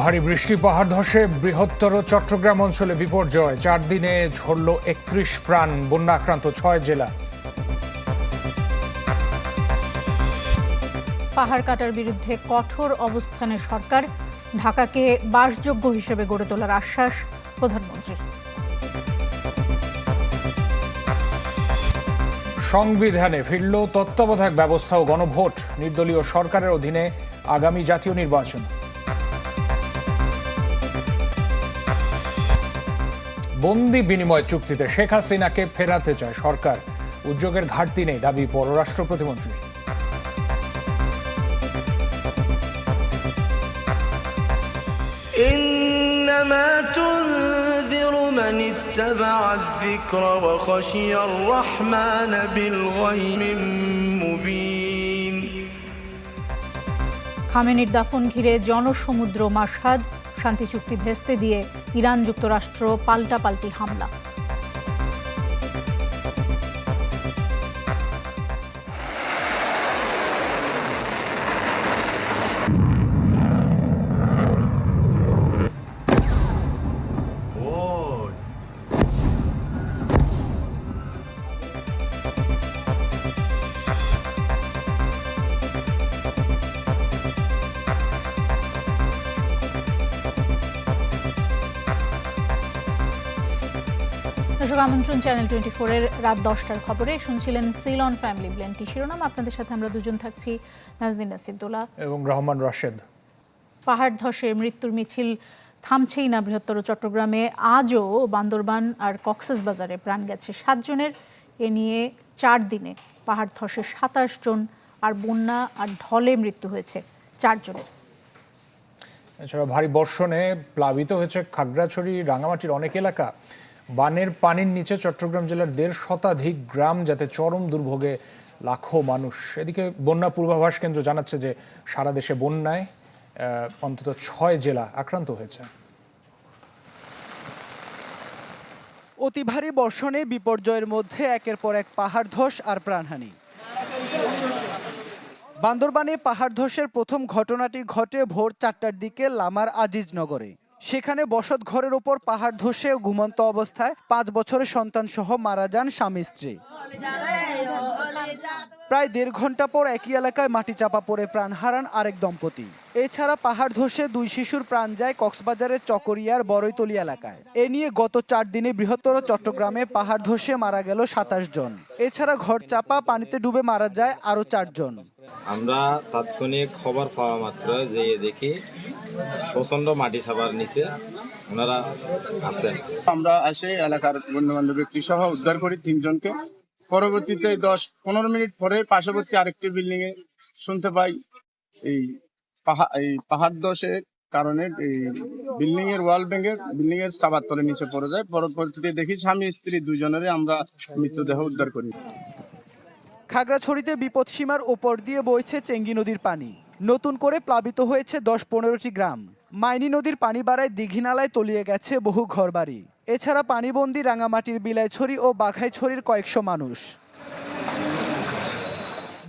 ভারী বৃষ্টি পাহাড় ধসে বৃহত্তর চট্টগ্রাম অঞ্চলে বিপর্যয়। 4 দিনে ঝরল 31 প্রাণ, বন্যা আক্রান্ত 6 জেলা। পাহাড় কাটার বিরুদ্ধে কঠোর অবস্থানে সরকার, ঢাকাকে বাসযোগ্য হিসেবে গড়ে তোলার আশ্বাস প্রধানমন্ত্রীর। সংবিধানে ফিরল তত্ত্বাবধায়ক ব্যবস্থা ও গণভোট, নির্দলীয় সরকারের অধীনে আগামী জাতীয় নির্বাচন। বন্দি বিনিময় চুক্তিতে শেখ হাসিনাকে ফেরাতে চায় সরকার, উদ্যোগের ঘাটতি নেই দাবি পররাষ্ট্র প্রতিমন্ত্রীর। إنما تنذر من اتبع الذكر وخشي الرحمن بالغيب مبين। খামেনির দাফন ঘিরে জনসমুদ্র মাশহাদ, শান্তি চুক্তি ভেস্তে দিয়ে ইরান যুক্তরাষ্ট্র পাল্টাপাল্টি হামলা। দর্শক, আমন্ত্রণ চ্যানেল 24-এর রাত 10টার খবরে। শুনছিলেন সিলন ফ্যামিলি ব্লেন্ডটি শিরোনাম। আপনাদের সাথে আমরা দুজন থাকছি, নাজনীন নাসিরুদ্দৌলা এবং রহমান রাশেদ। পাহাড় ধসে মৃত্যুর মিছিল থামছেই না বৃহত্তর চট্টগ্রামে। আজও বান্দরবান আর কক্সবাজারে প্রাণ গেছে 7 জনের। এ নিয়ে 4 দিনে পাহাড় ধসে 27 জন, আর বন্যা আর ঢলে মৃত্যু হয়েছে 4 জনের। এছাড়া ভারী বর্ষণে প্লাবিত হয়েছে খাগড়াছড়ি, রাঙামাটির অনেক এলাকা। বানের পানির নিচে চট্টগ্রাম জেলার 1.5 শতাধিক গ্রাম, যাতে চরম দুর্ভোগে লাখো মানুষ। এদিকে বন্যা পূর্বাভাস কেন্দ্র জানাচ্ছে যে সারা দেশে বন্যায় অন্তত 6 জেলা আক্রান্ত হয়েছে। অতি ভারী বর্ষণে বিপর্যয়ের মধ্যে একের পর এক পাহাড় ধস আর প্রাণহানি। বান্দরবানে পাহাড় ধসের প্রথম ঘটনাটি ঘটে ভোর 4টার দিকে লামার আজিজনগরে। সেখানে বসত ঘরের ওপর পাহাড় ধসে ঘুমন্ত অবস্থায় 5 বছরের সন্তান সহ মারা যান স্বামী স্ত্রী। প্রায় 1.5 ঘন্টা পর একই এলাকায় মাটি চাপা পড়ে প্রাণ হারান আরেক দম্পতি। এছাড়া পাহাড় ধসে 2 শিশুর প্রাণ যায় কক্সবাজারের চকরিয়ার বড়ইতলী এলাকায়। এ নিয়ে গত 4 দিনে বৃহত্তর চট্টগ্রামে পাহাড় ধসে মারা গেল 27 জন। এছাড়া ঘর চাপা পানিতে ডুবে মারা যায় আরো 4 জন। আমরা তাৎক্ষণিক খবর পাওয়া মাত্র যেয়ে দেখি প্রচন্ড মাটি চাপার নিচে ওনারা আছেন। আমরা এসে এলাকার বন্ধু ব্যক্তি সহ উদ্ধার করি 3 জনকে। পরবর্তীতে 10-15 মিনিট পরে পার্শ্ববর্তী আরেকটি বিল্ডিং এ শুনতে পাই এই পাহাড় ধসের কারণে এই বিল্ডিং এর ওয়াল ভেঙে বিল্ডিং এর চাপার তলে নিচে পড়ে যায়। পরবর্তীতে দেখি স্বামী স্ত্রী 2 জনেরই আমরা মৃতদেহ উদ্ধার করি। খাগড়াছড়িতে বিপদসীমার ওপর দিয়ে বইছে চেঙ্গি নদীর পানি। নতুন করে প্লাবিত হয়েছে 10-15টি গ্রাম। মাইনী নদীর পানি বাড়ায় দীঘিনালায় তলিয়ে গেছে বহু ঘরবাড়ি। এছাড়া পানিবন্দী রাঙামাটির বিলাইছড়ি ও বাঘাইছড়ির কয়েকশো মানুষ।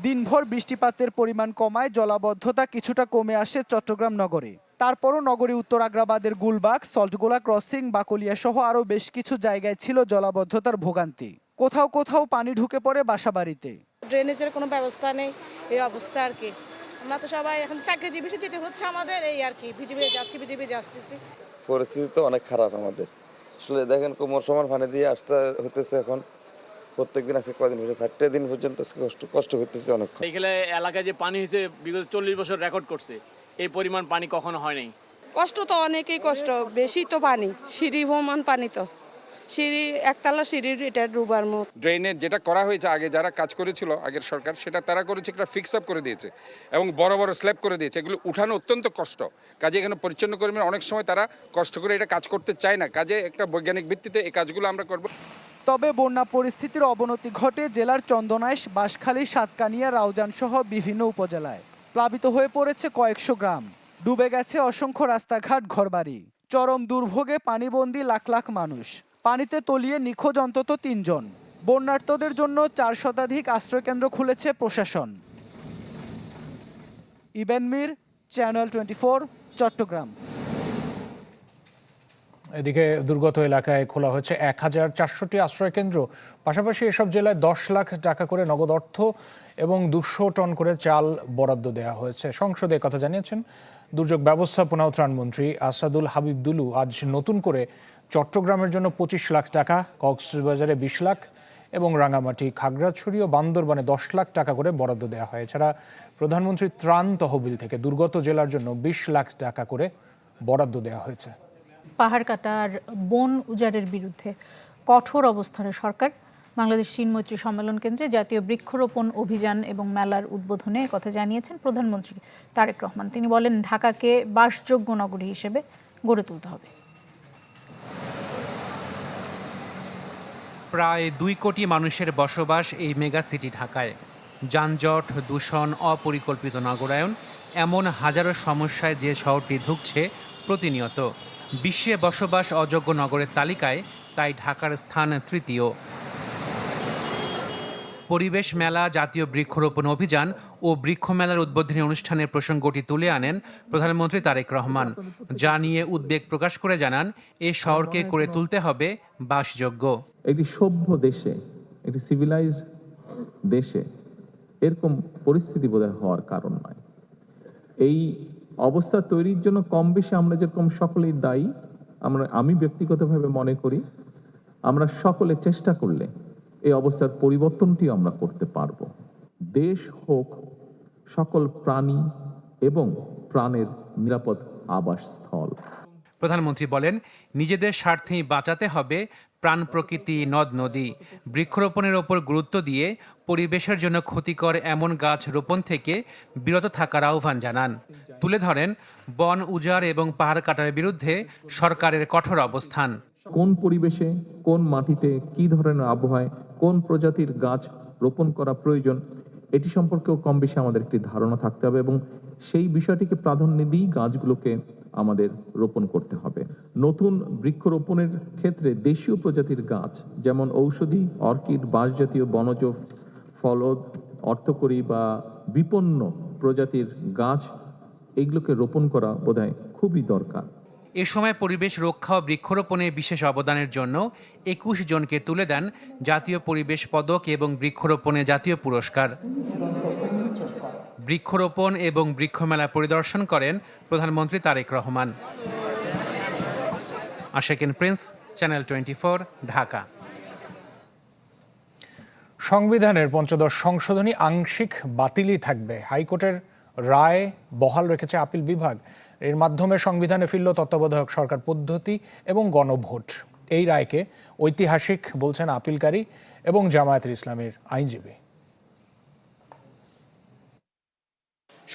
দিনভর বৃষ্টিপাতের পরিমাণ কমায় জলাবদ্ধতা কিছুটা কমে আসে চট্টগ্রাম নগরে। তারপরও নগরী উত্তর আগ্রাবাদের গুলবাগ, সল্টগোলা ক্রসিং, বাকলিয়া সহ আরও বেশ কিছু জায়গায় ছিল জলাবদ্ধতার ভোগান্তি। কোথাও কোথাও পানি ঢুকে পড়ে বাসাবাড়িতে। ড্রেনেজের কোনো ব্যবস্থা নেই, এই অবস্থা আর কি। আমরা তো সবাই এখন চাকরিজীবী যেতে হচ্ছে আমাদের, এই আর কি। ভিজে যাচ্ছি, ভিজে আসতেছি। পরিস্থিতি তো অনেক খারাপ আমাদের। আসলে দেখেন কোমর সমান পানি দিয়ে আসতে হতেছে। এখন প্রত্যেকদিন আজকে কদিন হয়েছে, 4টা দিন পর্যন্ত কষ্ট করতেছে অনেক। এইখানে এলাকায় যে পানি হয়েছে বিগত 40 বছর রেকর্ড করছে, এই পরিমাণ পানি কখনো হয় নাই। কষ্ট তো অনেকেই কষ্ট, বেশি তো পানি, সিঁড়ি ভ্রমণ পানি, তো সিঁড়ি একতলা সিঁড়ির এটা ডুবার মতো। ড্রেনের যেটা করা হয়েছে আগে যারা কাজ করেছিল আগের সরকার, সেটা তারা করেছে একটা ফিক্স আপ করে দিয়েছে এবং বড় বড় স্ল্যাব করে দিয়েছে। এগুলো উঠানো অত্যন্ত কষ্ট। কাজে এখানে পরিচ্ছন্ন কর্মীরা অনেক সময় তারা কষ্ট করে এটা কাজ করতে চায় না। কাজে একটা বৈজ্ঞানিক ভিত্তিতে এই কাজগুলো আমরা করব। তবে বন্যা পরিস্থিতির অবনতি ঘটে জেলার চন্দনাইশ, বাঁশখালী, সাতকানিয়া, রাউজান সহ বিভিন্ন উপজেলায়। প্লাবিত হয়ে পড়েছে কয়েকশো গ্রাম, ডুবে গেছে অসংখ্য রাস্তাঘাট, ঘরবাড়ি। চরম দুর্ভোগে পানিবন্দী লাখ লাখ মানুষ। পানিতে তলিয়ে নিখোঁজ অন্তত 3 জন। বন্যার্তদের জন্য 4 শতাধিক আশ্রয়কেন্দ্র খুলেছে প্রশাসন। ইবেন মির, চ্যানেল 24, চট্টগ্রাম। এদিকে দুর্গত এলাকায় খোলা হয়েছে 1400টি আশ্রয় কেন্দ্র। পাশাপাশি এসব জেলায় 10 লাখ টাকা করে নগদ অর্থ এবং 200 টন করে চাল বরাদ্দ দেওয়া হয়েছে। সংসদে কথা জানিয়েছেন দুর্যোগ ব্যবস্থাপনা ও ত্রাণমন্ত্রী আসাদুল হাবিব দুলু। আজ নতুন করে চট্টগ্রামের জন্য 25 লাখ টাকা, কক্সবাজারে 20 লাখ এবং রাঙামাটি, খাগড়াছড়ি ও বান্দরবানে 10 লাখ টাকা করে বরাদ্দ দেওয়া হয়। এছাড়া প্রধানমন্ত্রী ত্রাণ তহবিল থেকে দুর্গত জেলার জন্য 20 লাখ টাকা করে বরাদ্দ দেওয়া হয়েছে। পাহাড় কাটা আর বন উজাড়ের বিরুদ্ধে কঠোর অবস্থানে সরকার। বাংলাদেশ চীন মৈত্রী সম্মেলন কেন্দ্রে জাতীয় বৃক্ষরোপণ অভিযান এবং মেলার উদ্বোধনে কথা জানিয়েছেন প্রধানমন্ত্রী তারেক রহমান। তিনি বলেন, ঢাকাকে বাসযোগ্য নগরী হিসেবে গড়ে তুলতে হবে। প্রায় 2 কোটি মানুষের বসবাস এই মেগা সিটি ঢাকায়। যানজট, দূষণ, অপরিকল্পিত নগরায়ন, এমন হাজারো সমস্যায় যে শহরটি ধুঁকছে প্রতিনিয়ত। বিশ্বে বসবাস অযোগ্য নগরের তালিকায় তাই ঢাকার স্থান তৃতীয়। পরিবেশ মেলা, জাতীয় বৃক্ষরোপণ অভিযান ও বৃক্ষ মেলার উদ্বোধনী অনুষ্ঠানের প্রসঙ্গটি তুলে আনেন প্রধানমন্ত্রী তারেক রহমান। যা নিয়ে উদ্বেগ প্রকাশ করে জানান, এ শহরকে করে তুলতে হবে বাসযোগ্য। একটি সভ্য দেশে, একটি সিভিলাইজড দেশে এরকম পরিস্থিতি বোধহয় হওয়ার কারণ নয়। এই অবস্থা তৈরির জন্য কম বেশি আমরা যেরকম সকলেই দায়ী, আমি ব্যক্তিগতভাবে মনে করি আমরা সকলে চেষ্টা করলে এই অবস্থার পরিবর্তনটি আমরা করতে পারব। দেশ হোক সকল প্রাণী এবং প্রাণের নিরাপদ আবাসস্থল। প্রধানমন্ত্রী বলেন, নিজেদের স্বার্থেই বাঁচাতে হবে প্রাণ, প্রকৃতি, নদ নদী। বৃক্ষরোপণের ওপর গুরুত্ব দিয়ে পরিবেশের জন্য ক্ষতিকর এমন গাছ রোপণ থেকে বিরত থাকার আহ্বান জানান। তুলে ধরেন বন উজাড় এবং পাহাড় কাটার বিরুদ্ধে সরকারের কঠোর অবস্থান। কোন পরিবেশে, কোন মাটিতে, কি ধরনের আবহাওয়ায় কোন প্রজাতির গাছ রোপণ করা প্রয়োজন, এটি সম্পর্কেও কম বেশি আমাদের একটি ধারণা থাকতে হবে এবং সেই বিষয়টিকে প্রাধান্য দিয়েই গাছগুলোকে আমাদের রোপণ করতে হবে। নতুন বৃক্ষরোপণের ক্ষেত্রে দেশীয় প্রজাতির গাছ যেমন ঔষধি, অর্কিড, বাঁশজাতীয়, বনজ, ফলদ, অর্থকরী বা বিপন্ন প্রজাতির গাছ, এইগুলোকে রোপণ করা বোধহয় খুবই দরকার। এ সময় পরিবেশ রক্ষা ও বৃক্ষরোপণে বিশেষ অবদানের জন্য 21 জনকে তুলে দেন জাতীয় পরিবেশ পদক এবং বৃক্ষরোপণে জাতীয় পুরস্কার। বৃক্ষরোপণ এবং বৃক্ষমেলা পরিদর্শন করেন প্রধানমন্ত্রী তারেক রহমান। আশাকিন প্রিন্স, চ্যানেল 24, ঢাকা। সংবিধানের 15 সংশোধনী আংশিক বাতিলই থাকবে। হাইকোর্টের রায় বহাল রেখেছে আপিল বিভাগ। এর মাধ্যমে সংবিধানে ফিরল তত্ত্বাবধায়ক সরকার পদ্ধতি এবং গণভোট। এই রায়কে ঐতিহাসিক বলছেন আপিলকারী এবং জামায়াতের ইসলামের আইনজীবী।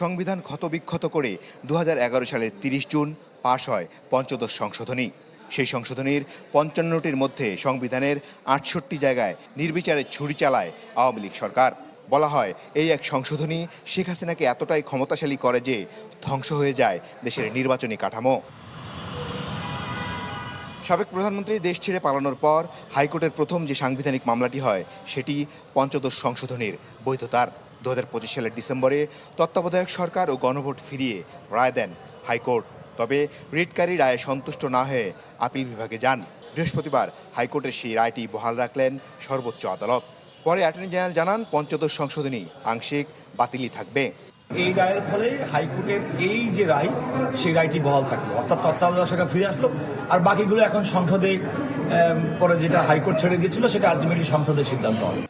সংবিধান ক্ষতবিক্ষত করে 2011 সালের 30 জুন পাশ হয় 15 সংশোধনী। সেই সংশোধনীর 55টির মধ্যে সংবিধানের 68 জায়গায় নির্বিচারে ছুরি চালায় আওয়ামী লীগ সরকার। বলা হয়, এই এক সংশোধনী শেখ হাসিনাকে এতটাই ক্ষমতাশালী করে যে ধ্বংস হয়ে যায় দেশের নির্বাচনী কাঠামো। সাবেক প্রধানমন্ত্রী দেশ ছেড়ে পালানোর পর হাইকোর্টের প্রথম যে সাংবিধানিক মামলাটি হয় সেটি 15 সংশোধনীর বৈধতার। 2025 সালের ডিসেম্বরে তত্ত্বাবধায়ক সরকার ও গণভোট ফিরিয়ে রায় দেন হাইকোর্ট। তবে রিটকারী রায়ে সন্তুষ্ট না হয়ে আপিল বিভাগে যান। বৃহস্পতিবার হাইকোর্টের সেই রায়টি বহাল রাখলেন সর্বোচ্চ আদালত। পরে অ্যাটর্নি জেনারেল জানান, 15 সংশোধনী আংশিক বাতিলই থাকবে। এই রায়ের ফলে হাইকোর্টের এই যে রায়, সেই রায়টি বহাল থাকলো, অর্থাৎ তত্ত্বাবধায়ক সরকার ফিরে আসলো। আর বাকিগুলো এখন সংসদে পরে যেটা হাইকোর্ট ছেড়ে দিয়েছিল সেটা আলটিমেটলি সংসদের সিদ্ধান্ত হবে।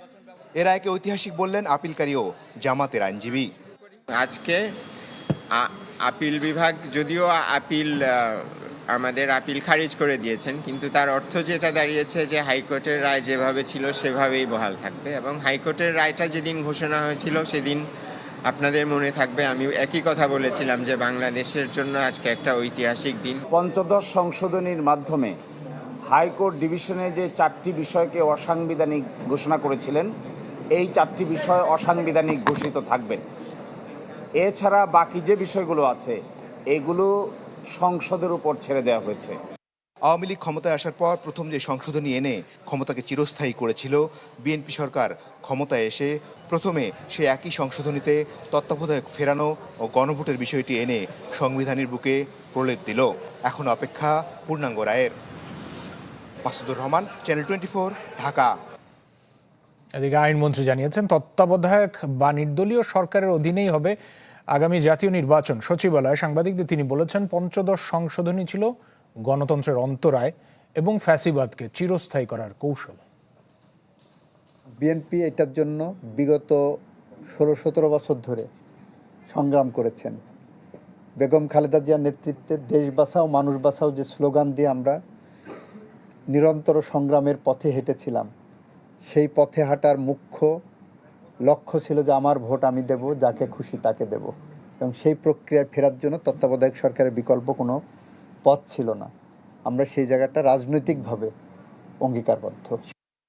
এ রায়কে ঐতিহাসিক বললেন আপিলকারী ও জামাতের আইনজীবী। আজকে আপিল বিভাগ যদিও আমাদের আপিল খারিজ করে দিয়েছেন, কিন্তু তার অর্থ যেটা দাঁড়িয়েছে যে হাইকোর্টের রায় যেভাবে ছিল সেভাবেই বহাল থাকবে। এবং হাইকোর্টের রায়টা যেদিন ঘোষণা হয়েছিল সেদিন আপনাদের মনে থাকবে আমি একই কথা বলেছিলাম যে বাংলাদেশের জন্য আজকে একটা ঐতিহাসিক দিন। 15 সংশোধনীর মাধ্যমে হাইকোর্ট ডিভিশনে যে 4টি বিষয়কে অসাংবিধানিক ঘোষণা করেছিলেন, এই 4টি বিষয় অসাংবিধানিক ঘোষিত থাকবেন। এছাড়া বাকি যে বিষয়গুলো আছে এগুলো সংসদের উপর ছেড়ে দেওয়া হয়েছে। আওয়ামী লীগ ক্ষমতায় আসার পর প্রথম যে সংশোধনী এনে ক্ষমতাকে চিরস্থায়ী করেছিল, বিএনপি সরকার ক্ষমতায় এসে প্রথমে সে একই সংশোধনীতে তত্ত্বাবধায়ক ফেরানো ও গণভোটের বিষয়টি এনে সংবিধানের বুকে প্রলেপ দিল। এখন অপেক্ষা পূর্ণাঙ্গ রায়ের। মাসুদুর রহমান, চ্যানেল 24, ঢাকা। এদিকে আইনমন্ত্রী জানিয়েছেন তত্ত্বাবধায়ক বা নির্দলীয় সরকারের অধীনেই হবে আগামী জাতীয় নির্বাচন। সচিবালয়ে সাংবাদিকদের তিনি বলেছেন, পঞ্চদশ সংশোধনী ছিল গণতন্ত্রের অন্তরায় এবং ফ্যাসিবাদকে চিরস্থায়ী করার কৌশল। বিএনপি এটার জন্য বিগত 16-17 বছর ধরে সংগ্রাম করেছেন। বেগম খালেদা জিয়ার নেতৃত্বে দেশ বাঁচাও মানুষ বাঁচাও যে স্লোগান দিয়ে আমরা নিরন্তর সংগ্রামের পথে হেঁটেছিলাম, সেই পথে হাঁটার মুখ্য লক্ষ্য ছিল যে আমার ভোট আমি দেব, যাকে খুশি তাকে দেব, এবং সেই প্রক্রিয়ায় ফেরার জন্য তত্ত্বাবধায়ক সরকারের বিকল্প কোনো পথ ছিল না। আমরা সেই জায়গাটা রাজনৈতিকভাবে অঙ্গীকারবদ্ধ।